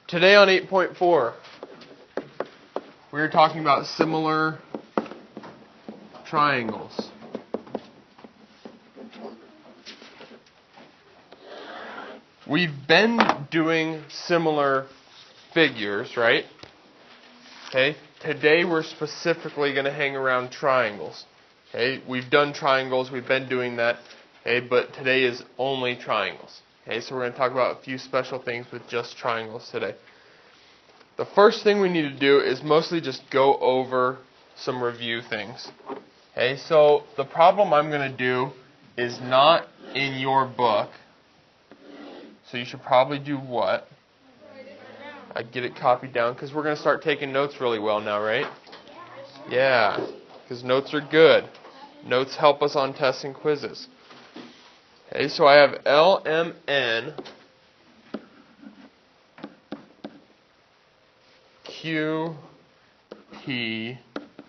Today on 8.4, we are talking about similar triangles. We've been doing similar figures, right? Okay. Today we're specifically going to hang around triangles. Okay. We've done triangles, we've been doing that. Okay, but today is only triangles. Okay, so we're going to talk about a few special things with just triangles today. The first thing we need to do is mostly just go over some review things. Okay, so the problem I'm going to do is not in your book. So you should probably do what? I'd get it copied down because we're going to start taking notes really well now, right? Yeah, because notes are good. Notes help us on tests and quizzes. Okay, so I have LMN QP.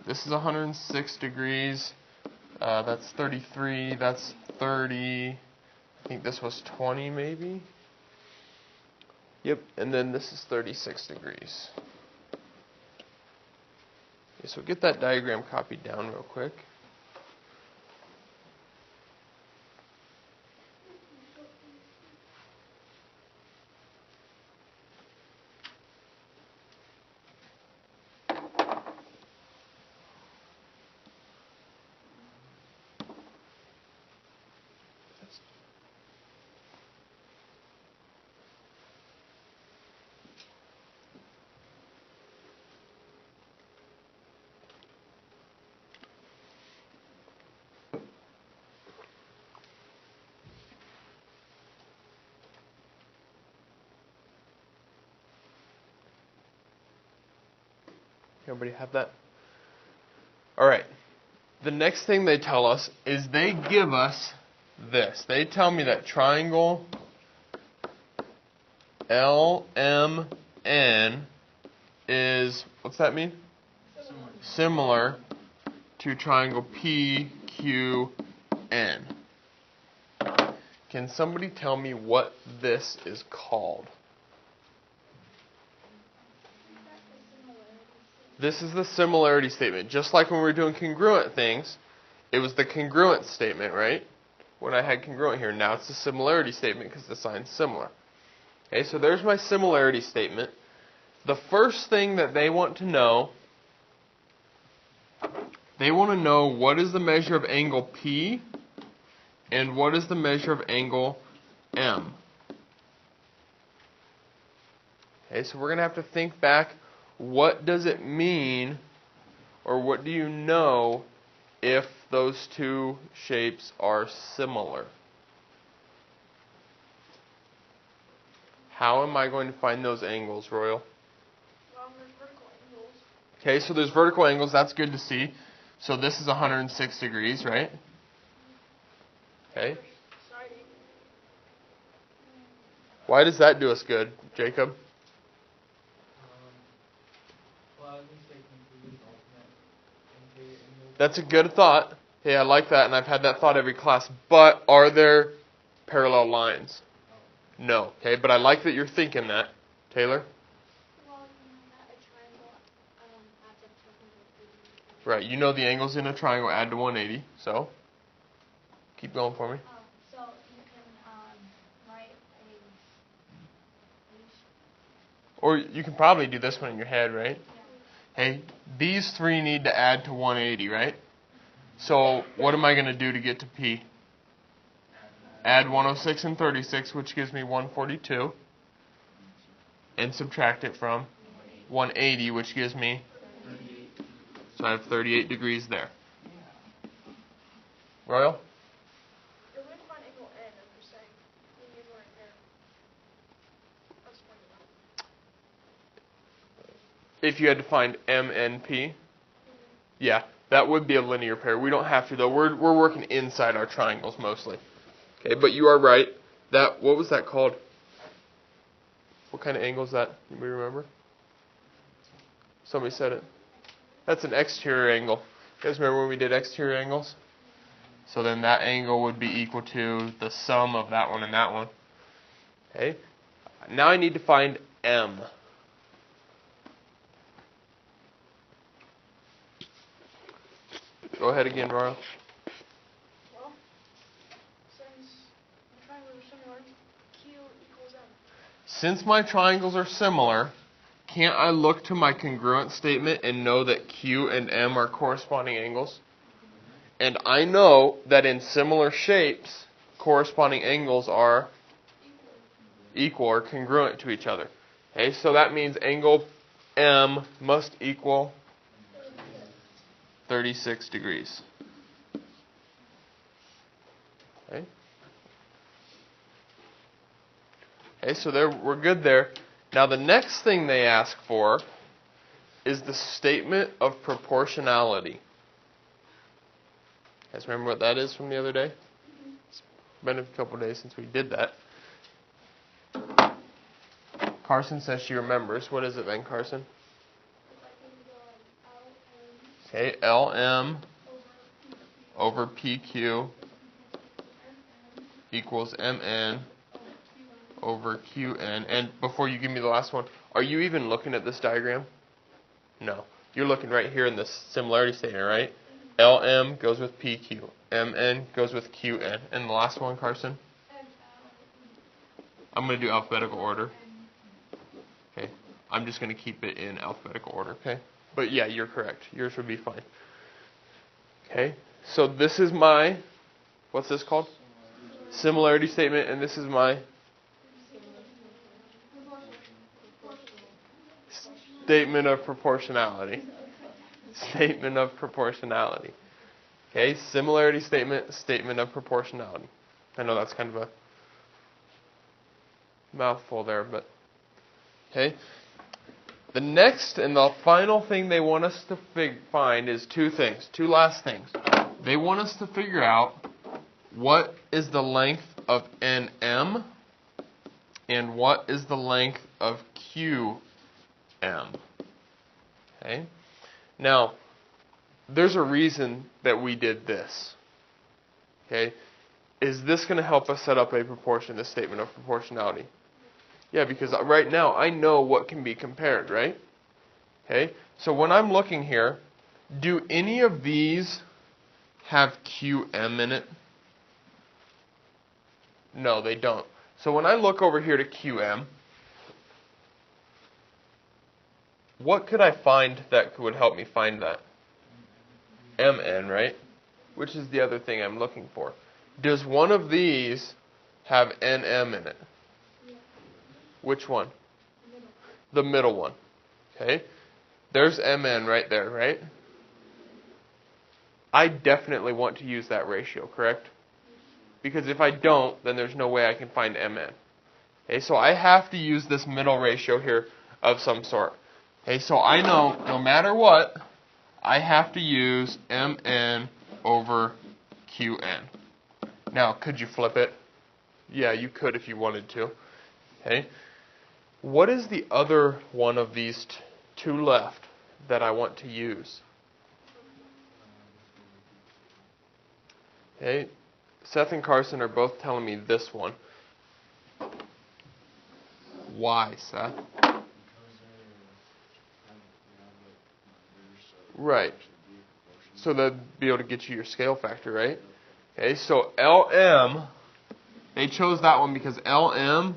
This is 106 degrees. That's 33. That's 30. I think this was 20 maybe. Yep, and then this is 36 degrees. Okay, so get that diagram copied down real quick. Everybody have that? Alright. The next thing they tell us is they give us this. They tell me that triangle LMN is, what's that mean? Similar to triangle PQN. Can somebody tell me what this is called? This is the similarity statement. Just like when we were doing congruent things, it was the congruent statement, right? When I had congruent here. Now it's the similarity statement because the sign's similar. Okay, so there's my similarity statement. The first thing that they want to know, they want to know what is the measure of angle P and what is the measure of angle M. Okay, so we're going to have to think back. What does it mean, or what do you know, if those two shapes are similar? How am I going to find those angles, Royal? Well, there's vertical angles. Okay, so there's vertical angles. That's good to see. So this is 106 degrees, right? Okay. Why does that do us good, Jacob? That's a good thought. Hey, I like that, and I've had that thought every class. But are there parallel lines? No. Okay, but I like that you're thinking that. Taylor? Well, you know that a triangle adds up to 180. Right, you know the angles in a triangle add to 180, so keep going for me. So you can write a... Or you can probably do this one in your head, right? Yeah. Hey, these three need to add to 180, right? So what am I going to do to get to P? Add 106 and 36, which gives me 142. And subtract it from 180, which gives me... So I have 38 degrees there. Royal? You're going to find angle N, I'm just saying. You need one right there. That's funny. If you had to find M and P? Yeah, that would be a linear pair. We don't have to, though. We're working inside our triangles mostly. Okay, but you are right. That, what was that called? What kind of angle is that? Anybody remember? Somebody said it. That's an exterior angle. You guys remember when we did exterior angles? So then that angle would be equal to the sum of that one and that one. Okay. Now I need to find M. Go ahead again, Royal. Well, since the triangles are similar, Q equals M. Since my triangles are similar, can't I look to my congruent statement and know that Q and M are corresponding angles? And I know that in similar shapes, corresponding angles are equal or congruent to each other. Okay, so that means angle M must equal 36 degrees. Okay. Okay, so there we're good there. Now the next thing they ask for is the statement of proportionality. You guys remember what that is from the other day? It's been a couple of days since we did that. Carson says she remembers. What is it then, Carson? Okay, LM over PQ equals MN over QN. And before you give me the last one, are you even looking at this diagram? No. You're looking right here in this similarity statement, right? LM goes with PQ. MN goes with QN. And the last one, Carson? I'm going to do alphabetical order. Okay. I'm just going to keep it in alphabetical order, okay? But yeah, you're correct. Yours would be fine. Okay. So this is my, what's this called? Similarity statement, and this is my statement of proportionality. Statement of proportionality. Okay, similarity statement, statement of proportionality. I know that's kind of a mouthful there, but okay. The next and the final thing they want us to find is two things, two last things. They want us to figure out what is the length of NM and what is the length of QM. Okay? Now, there's a reason that we did this. Okay? Is this going to help us set up a proportion, this statement of proportionality? Yeah, because right now I know what can be compared, right? Okay? So when I'm looking here, do any of these have QM in it? No, they don't. So when I look over here to QM, what could I find that would help me find that? MN, right? Which is the other thing I'm looking for. Does one of these have NM in it? Which one? The middle one. Okay? There's MN right there, right? I definitely want to use that ratio, correct? Because if I don't, then there's no way I can find MN. Okay, so I have to use this middle ratio here of some sort. Okay, so I know no matter what, I have to use MN over QN. Now, could you flip it? Yeah, you could if you wanted to. Okay. What is the other one of these two left that I want to use? Okay. Seth and Carson are both telling me this one. Why, Seth? Right. So they'd be able to get you your scale factor, right? Okay, so LM, they chose that one because LM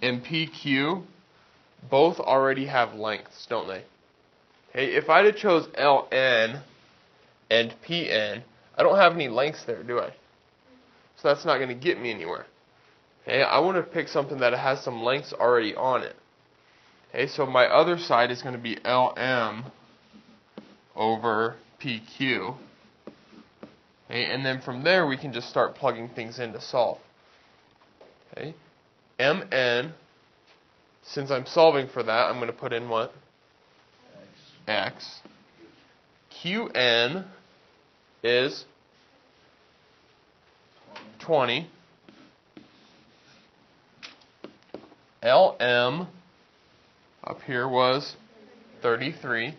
and PQ both already have lengths, don't they? Okay, if I'd have chose LN and PN, I don't have any lengths there, do I? So that's not going to get me anywhere. Okay, I want to pick something that has some lengths already on it. Okay, so my other side is going to be LM over PQ. Okay, and then from there we can just start plugging things in to solve. Okay, MN, since I'm solving for that, I'm going to put in what? X. QN is 20. LM up here was 33.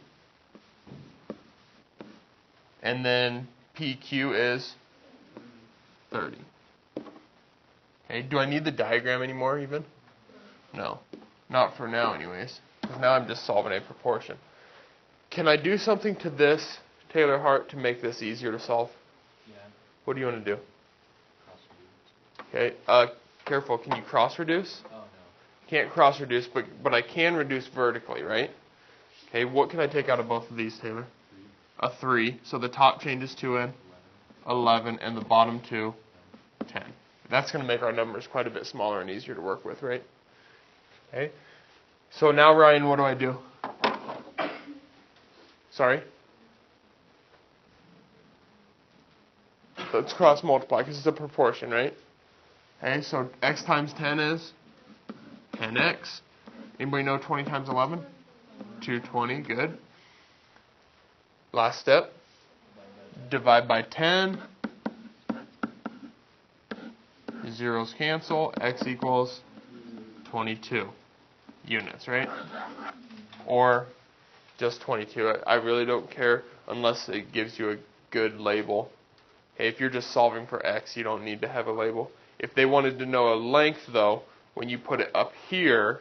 And then PQ is 30. Okay, do I need the diagram anymore even? No. Not for now anyways. Because now I'm just solving a proportion. Can I do something to this Taylor Hart, to make this easier to solve? Yeah. What do you want to do? Cross reduce. Okay, careful. Can you cross reduce? Oh, no. Can't cross reduce, but I can reduce vertically, right? Okay, what can I take out of both of these, Taylor? 3. A 3. So the top changes 2 in, 11, and the bottom 2, 10. That's going to make our numbers quite a bit smaller and easier to work with, right? Okay. So now, Ryan, what do I do? Sorry? Let's cross multiply because it's a proportion, right? Okay, so x times 10 is 10x. Anybody know 20 times 11? 220, good. Last step. Divide by 10. Zeros cancel. X equals 22 units, right? Or just 22. I really don't care unless it gives you a good label. Okay, if you're just solving for x, you don't need to have a label. If they wanted to know a length, though, when you put it up here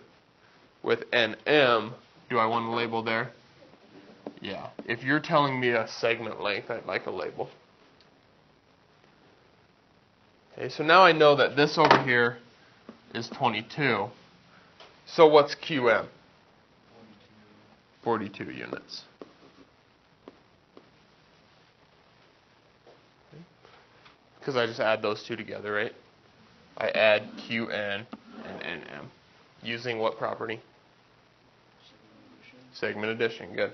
with nm, do I want a label there? Yeah. If you're telling me a segment length, I'd like a label. Okay, so now I know that this over here is 22. So what's QM? 42 units. Because I just add those two together, right? I add QN and NM. Using what property? Segment addition. Good.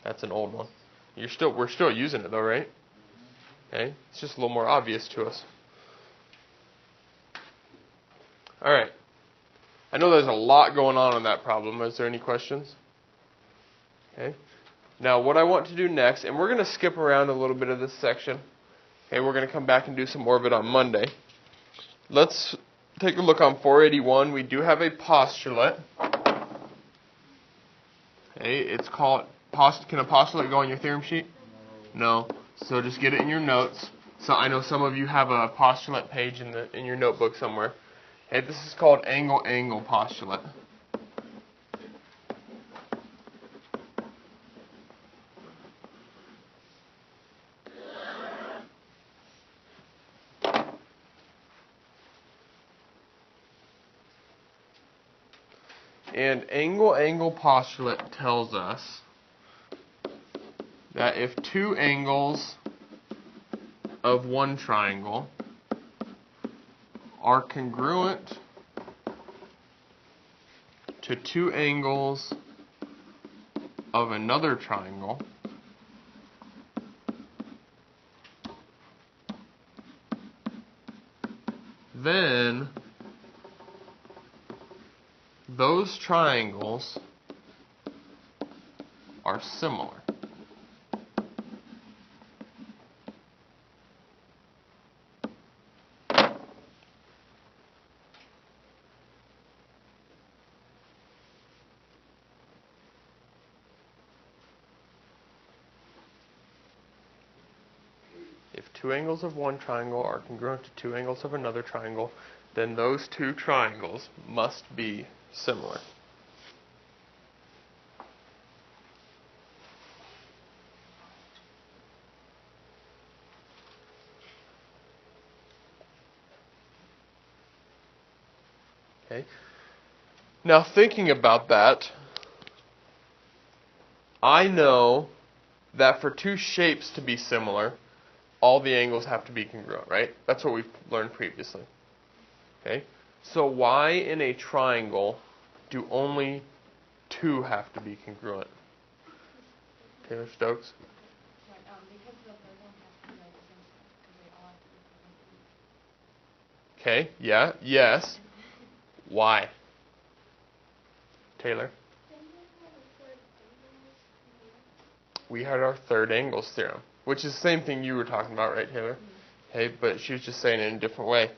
That's an old one. We're still using it though, right? Okay. It's just a little more obvious to us. All right. I know there's a lot going on in that problem. Is there any questions? Okay. Now what I want to do next, and we're going to skip around a little bit of this section. Okay, we're going to come back and do some more of it on Monday. Let's take a look on 481. We do have a postulate. Okay, it's called can a postulate go on your theorem sheet? No. So just get it in your notes. So I know some of you have a postulate page in your notebook somewhere. Okay, this is called angle-angle postulate. And angle-angle postulate tells us that if two angles of one triangle are congruent to two angles of another triangle, then those triangles are similar. If two angles of one triangle are congruent to two angles of another triangle, then those two triangles must be similar. Okay. Now thinking about that, I know that for two shapes to be similar, all the angles have to be congruent, right? That's what we've learned previously. Okay? So why in a triangle do only two have to be congruent? Taylor Stokes? Because the third one has to be like the same size, because they all have to be Okay, yeah, yes. Why? Taylor? We had our third angles theorem, which is the same thing you were talking about, right, Taylor? Okay, but she was just saying it in a different way.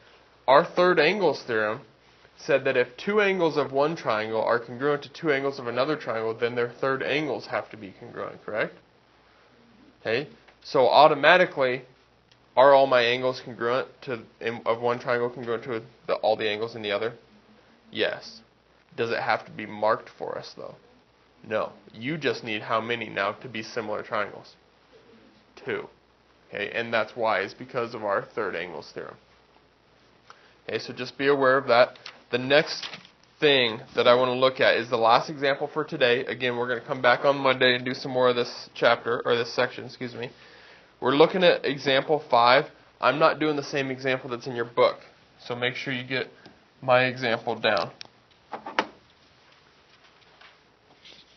Our third angles theorem said that if two angles of one triangle are congruent to two angles of another triangle, then their third angles have to be congruent, correct? Okay, so automatically, are all my angles congruent of one triangle congruent to all the angles in the other? Yes. Does it have to be marked for us, though? No. You just need how many now to be similar triangles? 2. Okay, and that's why. It's because of our third angles theorem. Okay, so just be aware of that. The next thing that I want to look at is the last example for today. Again, we're going to come back on Monday and do some more of this chapter, or this section, excuse me. We're looking at example 5. I'm not doing the same example that's in your book, so make sure you get my example down.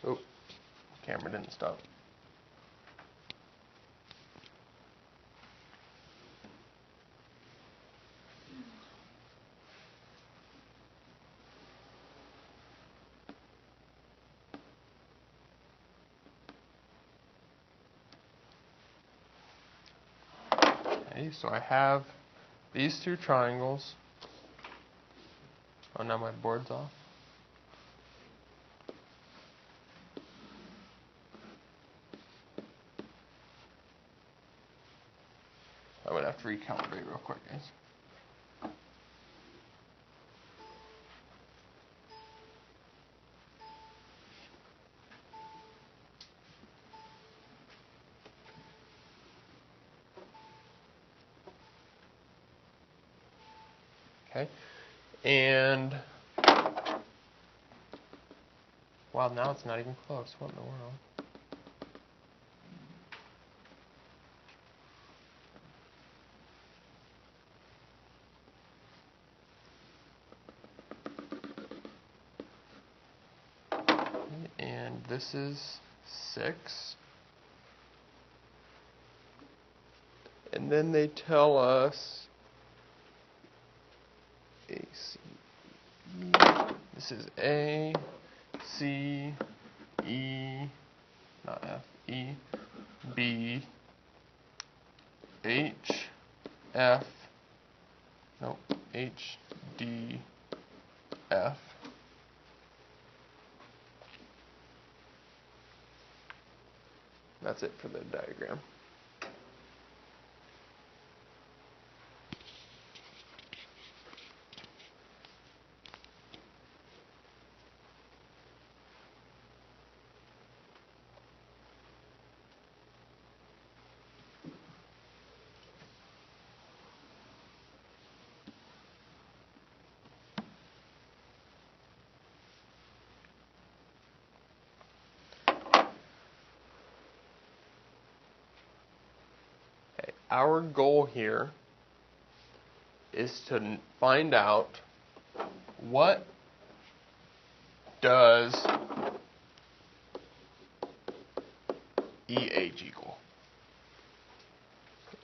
Oh, camera didn't stop. Okay, so I have these 2 triangles. Oh, now my board's off. I'm going to have to recalibrate real quick, guys. Okay, and wow, now it's not even close. What in the world? And this is 6. And then they tell us A, C, E. This is A, C, E, not F, E, B, H, F, nope, H, D, F. That's it for the diagram. Our goal here is to find out what does EH equal.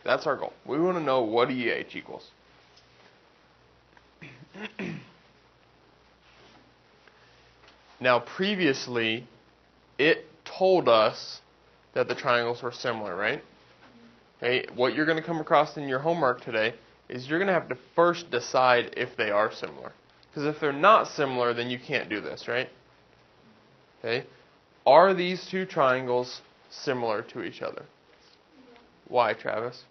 That's our goal. We want to know what EH equals. Now, previously, it told us that the triangles were similar, right? Okay, what you're going to come across in your homework today is you're going to have to first decide if they are similar. Because if they're not similar, then you can't do this, right? Okay, are these 2 triangles similar to each other? Why, Travis?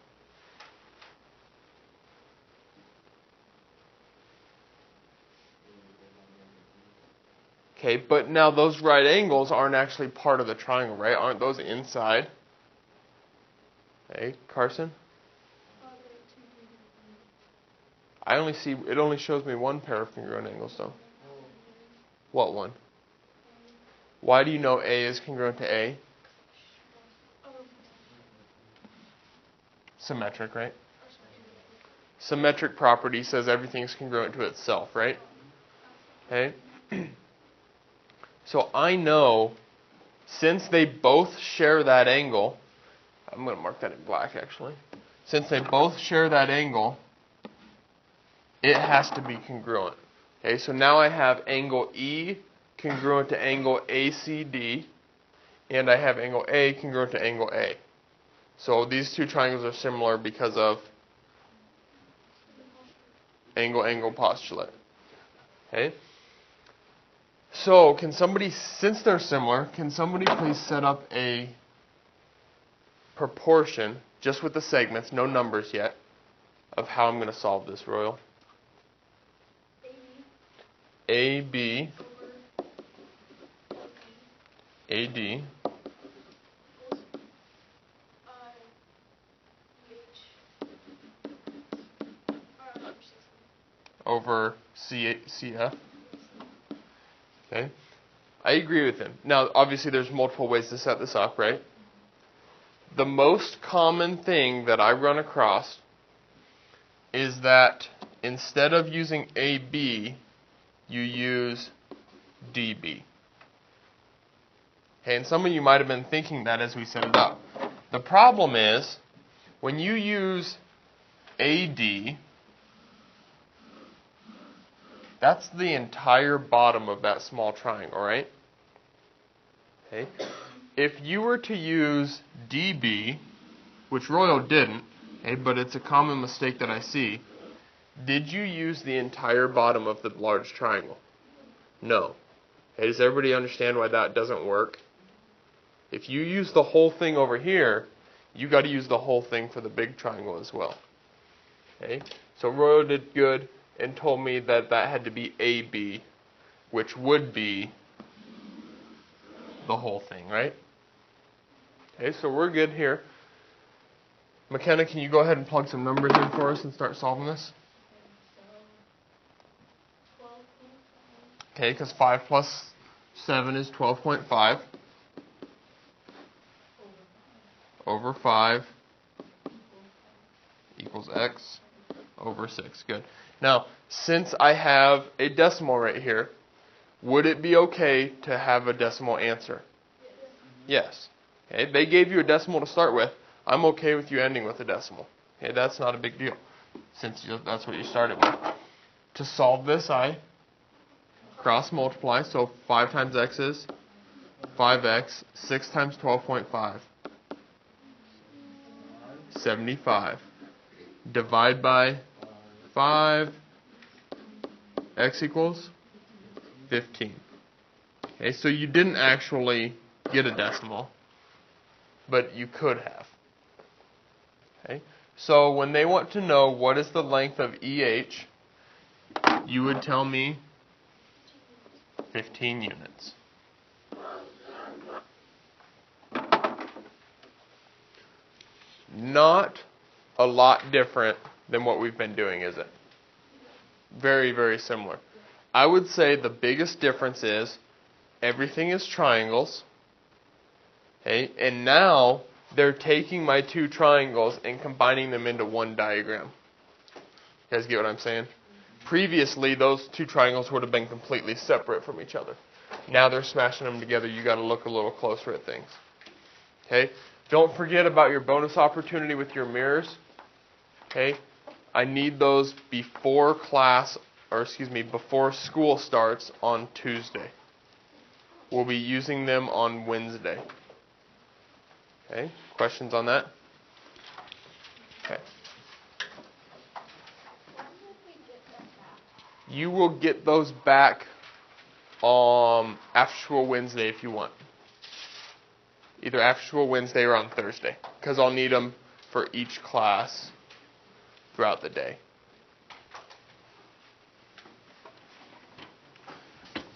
Okay, but now those right angles aren't actually part of the triangle, right? Aren't those inside? Hey, Carson? I only see, it only shows me one pair of congruent angles, though. What one? Why do you know A is congruent to A? Symmetric, right? Symmetric property says everything is congruent to itself, right? Okay? So I know, since they both share that angle, I'm going to mark that in black, actually. Since they both share that angle, it has to be congruent. Okay, so now I have angle E congruent to angle ACD, and I have angle A congruent to angle A. So these 2 triangles are similar because of angle-angle postulate. Okay? So can somebody, since they're similar, can somebody please set up a proportion, just with the segments, no numbers yet, of how I'm going to solve this, Royal? AB AD equals over CF. Okay. I agree with him. Now, obviously, there's multiple ways to set this up, right? The most common thing that I run across is that instead of using AB, you use DB. Okay, and some of you might have been thinking that as we set it up. The problem is, when you use AD, that's the entire bottom of that small triangle, right? Okay. If you were to use DB, which Royal didn't, okay, but it's a common mistake that I see, did you use the entire bottom of the large triangle? No. Okay, does everybody understand why that doesn't work? If you use the whole thing over here, you got to use the whole thing for the big triangle as well. Okay, so Royal did good and told me that that had to be AB, which would be the whole thing, right? Okay, so we're good here. McKenna, can you go ahead and plug some numbers in for us and start solving this? Okay, because 5 plus 7 is 12.5 over 5 equals x over 6. Good. Now, since I have a decimal right here, would it be okay to have a decimal answer? Yes. Okay, they gave you a decimal to start with. I'm okay with you ending with a decimal. Okay, that's not a big deal, since that's what you started with. To solve this, I cross multiply, so 5 times x is 5x, 6 times 12.5, 75. Divide by 5, x equals 15. Okay, so you didn't actually get a decimal, but you could have. Okay, so when they want to know what is the length of EH, you would tell me 15 units. Not a lot different than what we've been doing, is it? Very, very similar. I would say the biggest difference is everything is triangles. Okay, and now they're taking my two triangles and combining them into one diagram. You guys get what I'm saying? Previously, those two triangles would have been completely separate from each other. Now they're smashing them together. You got to look a little closer at things. Okay? Don't forget about your bonus opportunity with your mirrors. Okay? I need those before before school starts on Tuesday. We'll be using them on Wednesday. Okay? Questions on that? Okay. You will get those back after school Wednesday if you want. Either after school Wednesday or on Thursday, because I'll need them for each class throughout the day.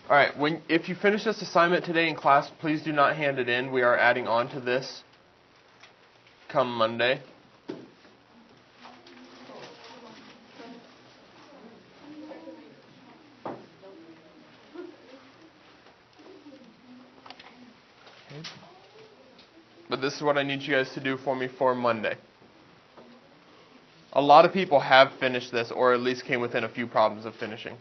Alright, if you finish this assignment today in class, please do not hand it in. We are adding on to this come Monday. But this is what I need you guys to do for me for Monday. A lot of people have finished this, or at least came within a few problems of finishing.